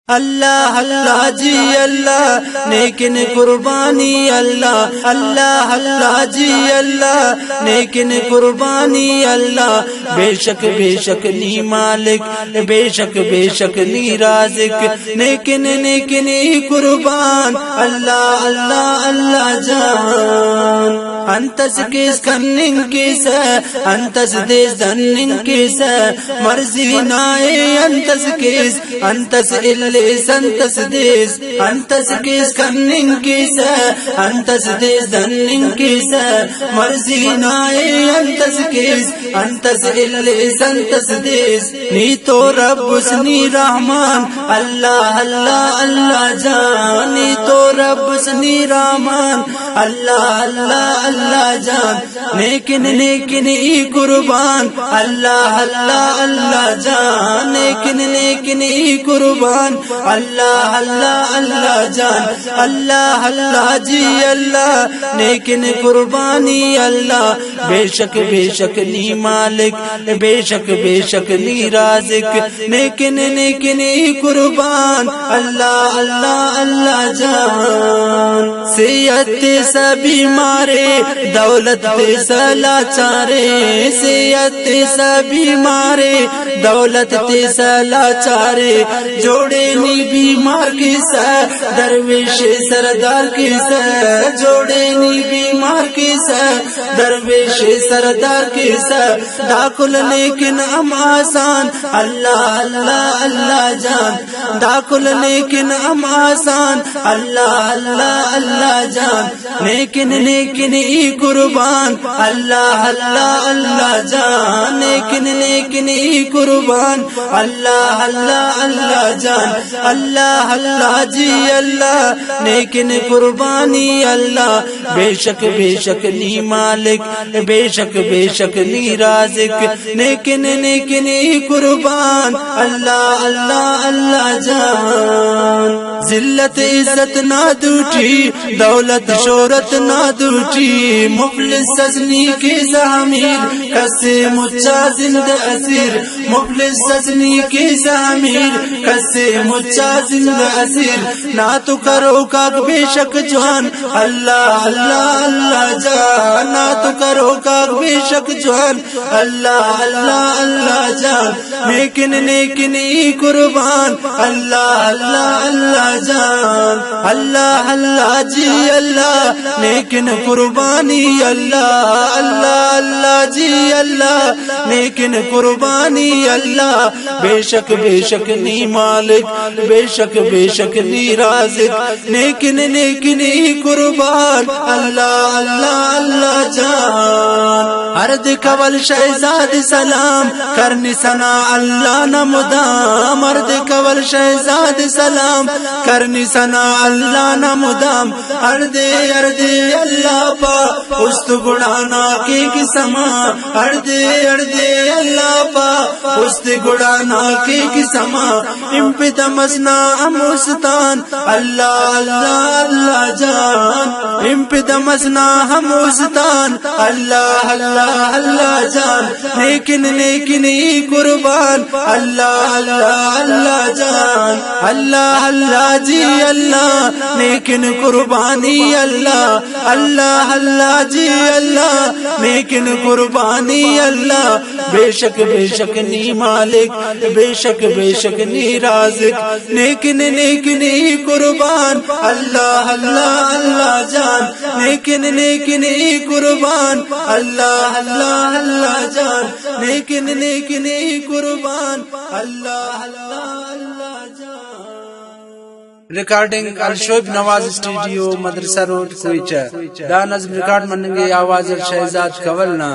اللہ اللہ جی اللہ نیکن قربانی اللہ اللہ اللہ جی اللہ نیکن قربانی اللہ بے شک نی مالک بے شک نی رازق نیکن قربان اللہ اللہ اللہ جان انتس کس کنن کس انتس دیس دنن کس مرضی نائے انتس کس انتس انتس دیس انتس کس کنن کس انتس دیس دنن کس مرضی نائے انتس کس انتس انتس دیس نی تو رب سنی رحمان اللہ اللہ اللہ جان نی تو رب سنی رحمان اللہ اللہ اللہ جان نیکن ای قربان اللہ اللہ اللہ جان نیکن ای قربان اللہ اللہ اللہ جان اللہ اللہ جی اللہ نیکن قربانی اللہ بے شک نی مالک بے شک نی رازق نیکن ای قربان اللہ اللہ اللہ جان صحت سبھی مارے دولت سلا چارے صحت سبھی مارے دولت سلا چارے جوڑے نی بیمار کی درویش سردار کی جوڑے نی بیمار کی درویش سردار کی داخل لیکن ام آسان اللہ اللہ اللہ جان داخل لیکن ام آسان اللہ اللہ اللہ جان نیکن ای قربان اللہ اللہ اللہ جان نیکن ای قربان اللہ اللہ اللہ جان اللہ اللہ جی اللہ نیکن قربانی اللہ بے شک نی مالک بے شک نی رازق نیکن ای قربان اللہ اللہ اللہ جان ذلت عزت نہ دوٹی دولت شہرت نہ دوٹی مفلس سجنی کی ضمیر کسے مچا زند اسیر مفلس سجنی کی ضمیر کسے مچا زند اسیر نہ تو کرو کاک بے شک جوان اللہ اللہ اللہ جان نہ تو کرو کاک بے شک جوان اللہ اللہ اللہ جان نیکن ای قربان اللہ اللہ اللہ جان اللہ اللہ جی اللہ نیکن قربانی اللہ اللہ اللہ جی اللہ نیکن قربانی اللہ بے شک نی مالک بے شک نی رازق نیکن ای قربان اللہ اللہ اللہ جان ارد قبل شہزاد سلام کرنی سنا اللہ نمدام ارد قبل شہزاد سلام کرنی سنا اللہ نمدام ارد اللہ پا است گڑانا کی سما ارد اللہ پا است گڑانا کی سما امپت مسنا اموستان اللہ اللہ اللہ جان امپت مسنا ہموستان اللہ اللہ اللہ جان نیکن ای قربان اللہ اللہ اللہ جان اللہ اللہ جی اللہ نیکن قربانی اللہ اللہ اللہ جی اللہ نیکن قربانی اللہ بے شک نی مالک بے شک نی رازق نیکن ای قربان اللہ اللہ اللہ جان نیکن ای قربان اللہ اللہ اللہ جان نیکن ای قربان اللہ اللہ اللہ جان ریکارڈنگ الشعیب نواز اسٹوڈیو مدرسہ روڈ کوئچہ دا نظم ریکارڈ مننگے آواز شہزاد کولنا